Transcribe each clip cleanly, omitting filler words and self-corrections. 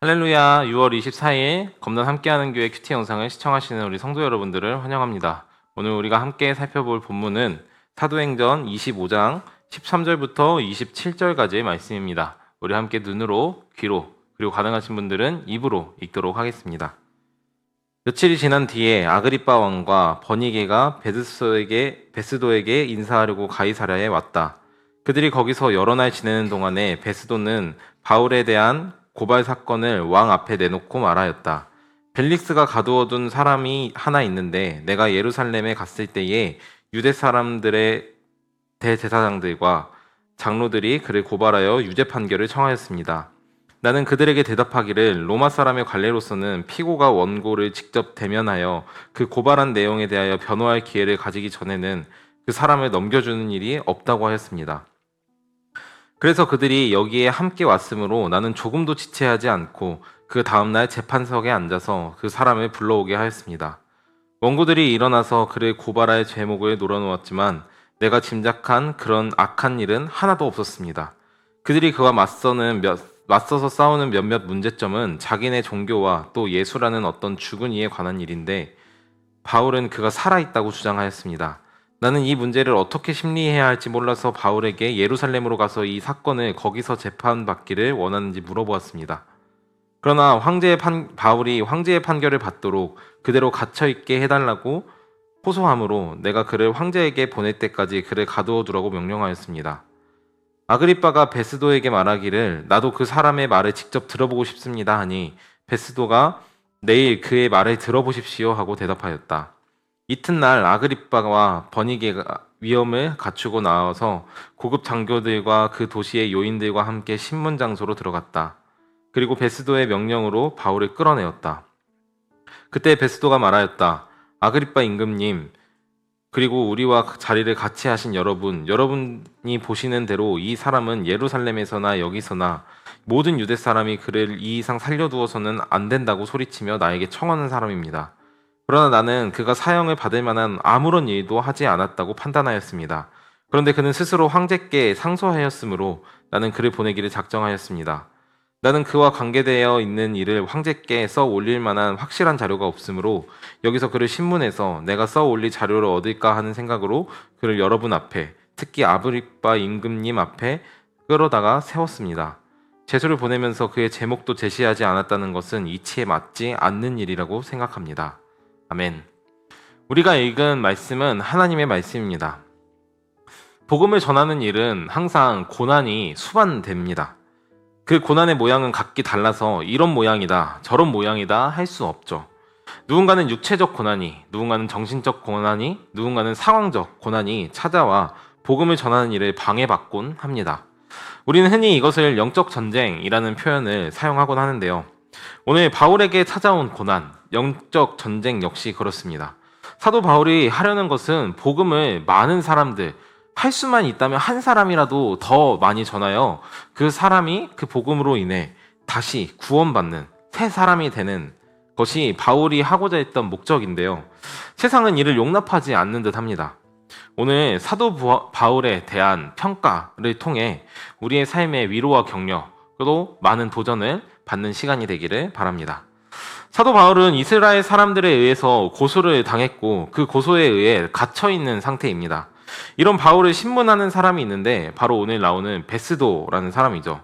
할렐루야, 6월 24일 검단 함께하는 교회 큐티 영상을 시청하시는 우리 성도 여러분들을 환영합니다. 오늘 우리가 함께 살펴볼 본문은 사도행전 25장 13절부터 27절까지의 말씀입니다. 우리 함께 눈으로, 귀로, 그리고 가능하신 분들은 입으로 읽도록 하겠습니다. 며칠이 지난 뒤에 아그리빠 왕과 버니게가 베스도에게 인사하려고 가이사랴에 왔다. 그들이 거기서 여러 날 지내는 동안에 베스도는 바울에 대한 고발 사건을 왕 앞에 내놓고 말하였다. 벨릭스가 가두어둔 사람이 하나 있는데 내가 예루살렘에 갔을 때에 유대 사람들의 대제사장들과 장로들이 그를 고발하여 유죄 판결을 청하였습니다. 나는 그들에게 대답하기를 로마 사람의 관례로서는 피고가 원고를 직접 대면하여 그 고발한 내용에 대하여 변호할 기회를 가지기 전에는 그 사람을 넘겨주는 일이 없다고 하였습니다. 그래서 그들이 여기에 함께 왔으므로 나는 조금도 지체하지 않고 그 다음날 재판석에 앉아서 그 사람을 불러오게 하였습니다. 원고들이 일어나서 그를 고발할 제목을 놀아놓았지만 내가 짐작한 그런 악한 일은 하나도 없었습니다. 그들이 그와 맞서서 싸우는 몇몇 문제점은 자기네 종교와 또 예수라는 어떤 죽은 이에 관한 일인데 바울은 그가 살아있다고 주장하였습니다. 나는 이 문제를 어떻게 심리해야 할지 몰라서 바울에게 예루살렘으로 가서 이 사건을 거기서 재판받기를 원하는지 물어보았습니다. 그러나 바울이 황제의 판결을 받도록 그대로 갇혀있게 해달라고 호소함으로 내가 그를 황제에게 보낼 때까지 그를 가두어 두라고 명령하였습니다. 아그리빠가 베스도에게 말하기를 나도 그 사람의 말을 직접 들어보고 싶습니다 하니 베스도가 내일 그의 말을 들어보십시오 하고 대답하였다. 이튿날 아그리빠와 버니게가 위엄을 갖추고 나와서 고급 장교들과 그 도시의 요인들과 함께 신문 장소로 들어갔다. 그리고 베스도의 명령으로 바울을 끌어내었다. 그때 베스도가 말하였다. 아그리빠 임금님, 그리고 우리와 자리를 같이 하신 여러분이 보시는 대로 이 사람은 예루살렘에서나 여기서나 모든 유대 사람이 그를 이 이상 살려두어서는 안 된다고 소리치며 나에게 청하는 사람입니다. 그러나 나는 그가 사형을 받을 만한 아무런 일도 하지 않았다고 판단하였습니다. 그런데 그는 스스로 황제께 상소하였으므로 나는 그를 보내기를 작정하였습니다. 나는 그와 관계되어 있는 일을 황제께 써 올릴 만한 확실한 자료가 없으므로 여기서 그를 신문에서 내가 써 올릴 자료를 얻을까 하는 생각으로 그를 여러분 앞에, 특히 아그리빠 임금님 앞에 끌어다가 세웠습니다. 제소를 보내면서 그의 제목도 제시하지 않았다는 것은 이치에 맞지 않는 일이라고 생각합니다. 아멘. 우리가 읽은 말씀은 하나님의 말씀입니다. 복음을 전하는 일은 항상 고난이 수반됩니다. 그 고난의 모양은 각기 달라서 이런 모양이다, 저런 모양이다 할 수 없죠. 누군가는 육체적 고난이, 누군가는 정신적 고난이, 누군가는 상황적 고난이 찾아와 복음을 전하는 일을 방해받곤 합니다. 우리는 흔히 이것을 영적 전쟁이라는 표현을 사용하곤 하는데요. 오늘 바울에게 찾아온 고난, 영적 전쟁 역시 그렇습니다. 사도 바울이 하려는 것은 복음을 많은 사람들, 할 수만 있다면 한 사람이라도 더 많이 전하여 그 사람이 그 복음으로 인해 다시 구원받는 새 사람이 되는 것이 바울이 하고자 했던 목적인데요. 세상은 이를 용납하지 않는 듯 합니다. 오늘 사도 바울에 대한 평가를 통해 우리의 삶의 위로와 격려, 또 많은 도전을 받는 시간이 되기를 바랍니다. 사도 바울은 이스라엘 사람들에 의해서 고소를 당했고 그 고소에 의해 갇혀있는 상태입니다. 이런 바울을 신문하는 사람이 있는데 바로 오늘 나오는 베스도라는 사람이죠.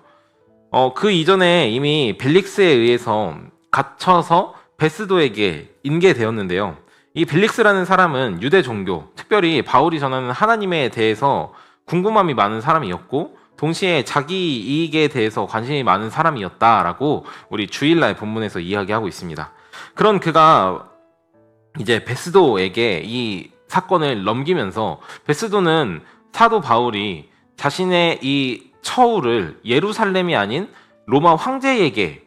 그 이전에 이미 벨릭스에 의해서 갇혀서 베스도에게 인계되었는데요. 이 벨릭스라는 사람은 유대 종교, 특별히 바울이 전하는 하나님에 대해서 궁금함이 많은 사람이었고 동시에 자기 이익에 대해서 관심이 많은 사람이었다라고 우리 주일날 본문에서 이야기하고 있습니다. 그런 그가 이제 베스도에게 이 사건을 넘기면서 베스도는 사도 바울이 자신의 이 처우를 예루살렘이 아닌 로마 황제에게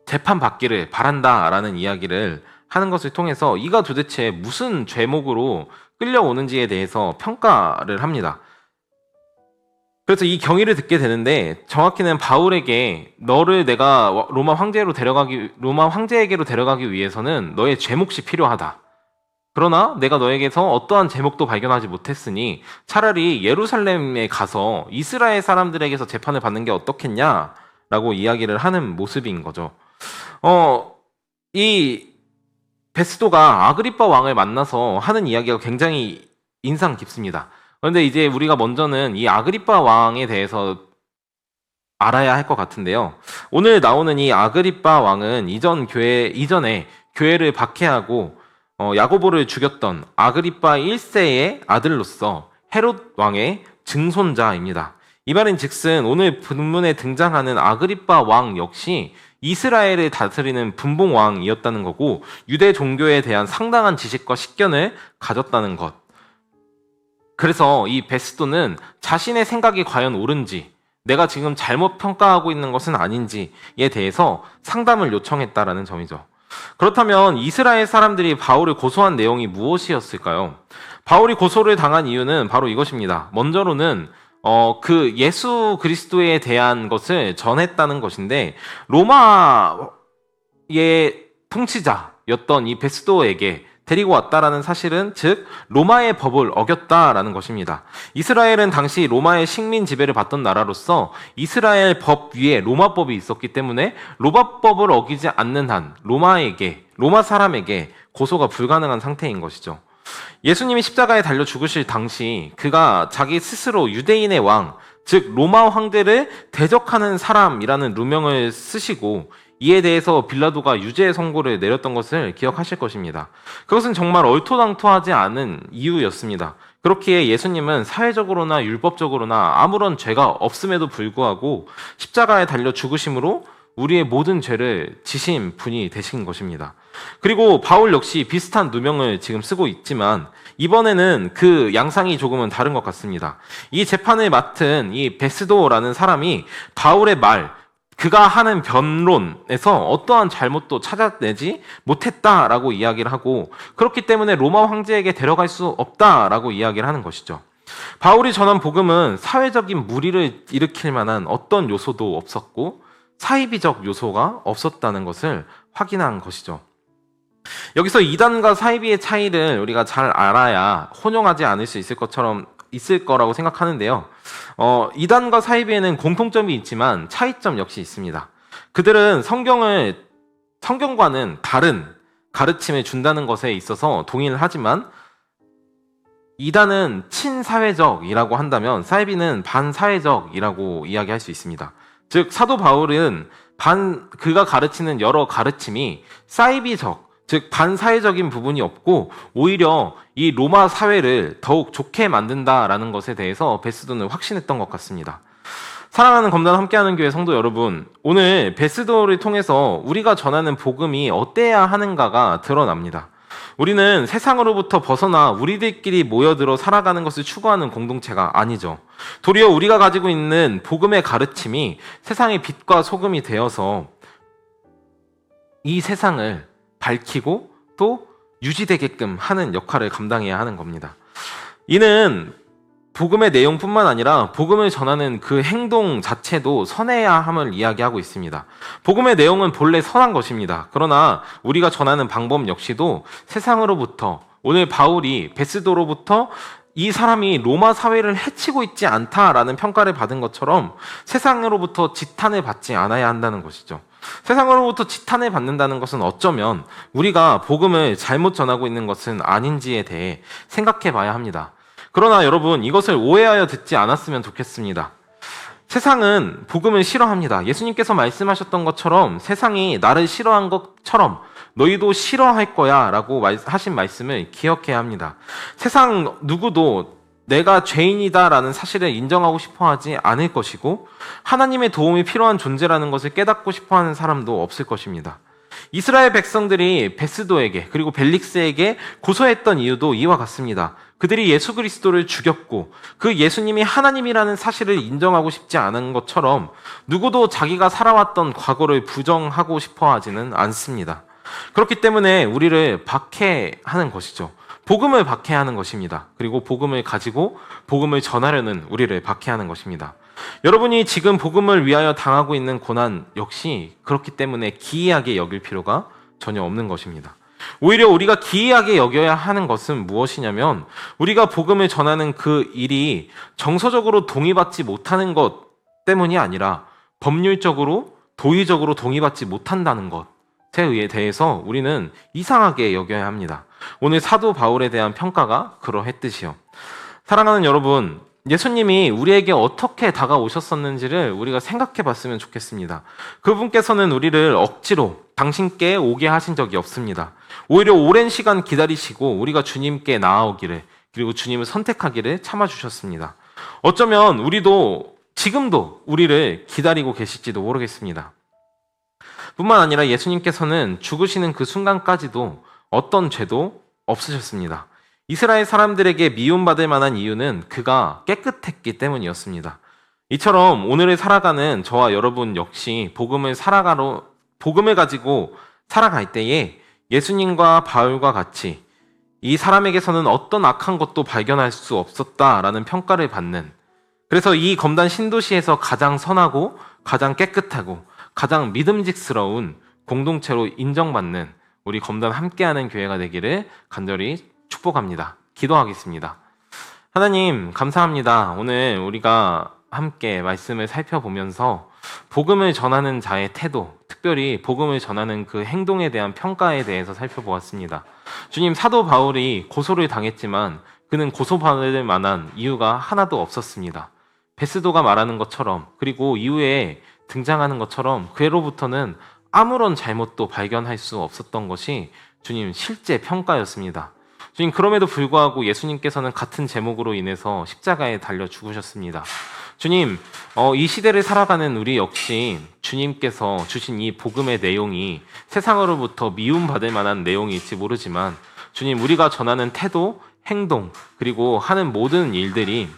재판받기를 바란다라는 이야기를 하는 것을 통해서 이가 도대체 무슨 죄목으로 끌려오는지에 대해서 평가를 합니다. 그래서 이 경위를 듣게 되는데 정확히는 바울에게 너를 내가 로마 황제에게로 데려가기 위해서는 너의 죄몫이 필요하다. 그러나 내가 너에게서 어떠한 제목도 발견하지 못했으니 차라리 예루살렘에 가서 이스라엘 사람들에게서 재판을 받는 게 어떻겠냐라고 이야기를 하는 모습인 거죠. 이 베스도가 아그리빠 왕을 만나서 하는 이야기가 굉장히 인상 깊습니다. 그런데 이제 우리가 먼저는 이 아그리빠 왕에 대해서 알아야 할 것 같은데요. 오늘 나오는 이 아그리빠 왕은 이전에 교회를 박해하고 야고보를 죽였던 아그리빠 1세의 아들로서 헤롯 왕의 증손자입니다. 이 말인 즉슨 오늘 본문에 등장하는 아그리빠 왕 역시 이스라엘을 다스리는 분봉 왕이었다는 거고 유대 종교에 대한 상당한 지식과 식견을 가졌다는 것. 그래서 이 베스도는 자신의 생각이 과연 옳은지, 내가 지금 잘못 평가하고 있는 것은 아닌지에 대해서 상담을 요청했다라는 점이죠. 그렇다면 이스라엘 사람들이 바울을 고소한 내용이 무엇이었을까요? 바울이 고소를 당한 이유는 바로 이것입니다. 먼저로는 그 예수 그리스도에 대한 것을 전했다는 것인데 로마의 통치자였던 이 베스도에게 데리고 왔다라는 사실은 즉 로마의 법을 어겼다라는 것입니다. 이스라엘은 당시 로마의 식민 지배를 받던 나라로서 이스라엘 법 위에 로마법이 있었기 때문에 로마법을 어기지 않는 한 로마 사람에게 고소가 불가능한 상태인 것이죠. 예수님이 십자가에 달려 죽으실 당시 그가 자기 스스로 유대인의 왕, 즉 로마 황제를 대적하는 사람이라는 누명을 쓰시고 이에 대해서 빌라도가 유죄 선고를 내렸던 것을 기억하실 것입니다. 그것은 정말 얼토당토하지 않은 이유였습니다. 그렇기에 예수님은 사회적으로나 율법적으로나 아무런 죄가 없음에도 불구하고 십자가에 달려 죽으심으로 우리의 모든 죄를 지신 분이 되신 것입니다. 그리고 바울 역시 비슷한 누명을 지금 쓰고 있지만 이번에는 그 양상이 조금은 다른 것 같습니다. 이 재판을 맡은 이 베스도라는 사람이 바울의 그가 하는 변론에서 어떠한 잘못도 찾아내지 못했다라고 이야기를 하고 그렇기 때문에 로마 황제에게 데려갈 수 없다라고 이야기를 하는 것이죠. 바울이 전한 복음은 사회적인 무리를 일으킬 만한 어떤 요소도 없었고 사이비적 요소가 없었다는 것을 확인한 것이죠. 여기서 이단과 사이비의 차이를 우리가 잘 알아야 혼용하지 않을 수 있을 거라고 생각하는데요. 이단과 사이비에는 공통점이 있지만 차이점 역시 있습니다. 그들은 성경과는 다른 가르침을 준다는 것에 있어서 동의를 하지만 이단은 친사회적이라고 한다면 사이비는 반사회적이라고 이야기할 수 있습니다. 즉 사도 바울은 그가 가르치는 여러 가르침이 사이비적, 즉 반사회적인 부분이 없고 오히려 이 로마 사회를 더욱 좋게 만든다라는 것에 대해서 베스도는 확신했던 것 같습니다. 사랑하는 검단 함께하는 교회 성도 여러분, 오늘 베스도를 통해서 우리가 전하는 복음이 어때야 하는가가 드러납니다. 우리는 세상으로부터 벗어나 우리들끼리 모여들어 살아가는 것을 추구하는 공동체가 아니죠. 도리어 우리가 가지고 있는 복음의 가르침이 세상의 빛과 소금이 되어서 이 세상을 밝히고 또 유지되게끔 하는 역할을 감당해야 하는 겁니다. 이는 복음의 내용뿐만 아니라 복음을 전하는 그 행동 자체도 선해야 함을 이야기하고 있습니다. 복음의 내용은 본래 선한 것입니다. 그러나 우리가 전하는 방법 역시도 세상으로부터 오늘 바울이 베스도로부터 이 사람이 로마 사회를 해치고 있지 않다라는 평가를 받은 것처럼 세상으로부터 지탄을 받지 않아야 한다는 것이죠. 세상으로부터 지탄을 받는다는 것은 어쩌면 우리가 복음을 잘못 전하고 있는 것은 아닌지에 대해 생각해 봐야 합니다. 그러나 여러분, 이것을 오해하여 듣지 않았으면 좋겠습니다. 세상은 복음을 싫어합니다. 예수님께서 말씀하셨던 것처럼 세상이 나를 싫어한 것처럼 너희도 싫어할 거야 라고 하신 말씀을 기억해야 합니다. 세상 누구도 내가 죄인이다라는 사실을 인정하고 싶어 하지 않을 것이고 하나님의 도움이 필요한 존재라는 것을 깨닫고 싶어 하는 사람도 없을 것입니다. 이스라엘 백성들이 베스도에게 그리고 벨릭스에게 고소했던 이유도 이와 같습니다. 그들이 예수 그리스도를 죽였고 그 예수님이 하나님이라는 사실을 인정하고 싶지 않은 것처럼 누구도 자기가 살아왔던 과거를 부정하고 싶어 하지는 않습니다. 그렇기 때문에 우리를 박해하는 것이죠. 복음을 박해하는 것입니다. 그리고 복음을 가지고 복음을 전하려는 우리를 박해하는 것입니다. 여러분이 지금 복음을 위하여 당하고 있는 고난 역시 그렇기 때문에 기이하게 여길 필요가 전혀 없는 것입니다. 오히려 우리가 기이하게 여겨야 하는 것은 무엇이냐면 우리가 복음을 전하는 그 일이 정서적으로 동의받지 못하는 것 때문이 아니라 법률적으로 도의적으로 동의받지 못한다는 것에 대해서 우리는 이상하게 여겨야 합니다. 오늘 사도 바울에 대한 평가가 그러했듯이요. 사랑하는 여러분, 예수님이 우리에게 어떻게 다가오셨었는지를 우리가 생각해 봤으면 좋겠습니다. 그분께서는 우리를 억지로 당신께 오게 하신 적이 없습니다. 오히려 오랜 시간 기다리시고 우리가 주님께 나아오기를, 그리고 주님을 선택하기를 참아주셨습니다. 어쩌면 우리도 지금도 우리를 기다리고 계실지도 모르겠습니다. 뿐만 아니라 예수님께서는 죽으시는 그 순간까지도 어떤 죄도 없으셨습니다. 이스라엘 사람들에게 미움받을 만한 이유는 그가 깨끗했기 때문이었습니다. 이처럼 오늘을 살아가는 저와 여러분 역시 복음을 가지고 살아갈 때에 예수님과 바울과 같이 이 사람에게서는 어떤 악한 것도 발견할 수 없었다라는 평가를 받는, 그래서 이 검단 신도시에서 가장 선하고 가장 깨끗하고 가장 믿음직스러운 공동체로 인정받는 우리 검단 함께하는 교회가 되기를 간절히 축복합니다. 기도하겠습니다. 하나님 감사합니다. 오늘 우리가 함께 말씀을 살펴보면서 복음을 전하는 자의 태도, 특별히 복음을 전하는 그 행동에 대한 평가에 대해서 살펴보았습니다. 주님, 사도 바울이 고소를 당했지만 그는 고소받을 만한 이유가 하나도 없었습니다. 베스도가 말하는 것처럼, 그리고 이후에 등장하는 것처럼 그로부터는 아무런 잘못도 발견할 수 없었던 것이 주님 실제 평가였습니다. 주님, 그럼에도 불구하고 예수님께서는 같은 제목으로 인해서 십자가에 달려 죽으셨습니다. 주님, 이 시대를 살아가는 우리 역시 주님께서 주신 이 복음의 내용이 세상으로부터 미움받을 만한 내용일지 모르지만 주님, 우리가 전하는 태도, 행동, 그리고 하는 모든 일들이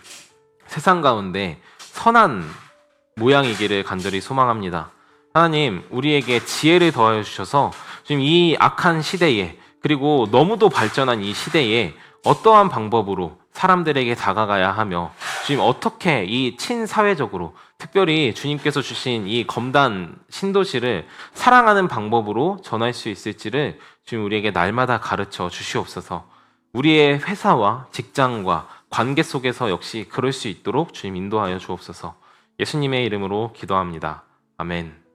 세상 가운데 선한 모양이기를 간절히 소망합니다. 하나님, 우리에게 지혜를 더하여 주셔서 지금 이 악한 시대에, 그리고 너무도 발전한 이 시대에 어떠한 방법으로 사람들에게 다가가야 하며 주님 어떻게 이 친사회적으로, 특별히 주님께서 주신 이 검단 신도시를 사랑하는 방법으로 전할 수 있을지를 주님 우리에게 날마다 가르쳐 주시옵소서. 우리의 회사와 직장과 관계 속에서 역시 그럴 수 있도록 주님 인도하여 주옵소서. 예수님의 이름으로 기도합니다. 아멘.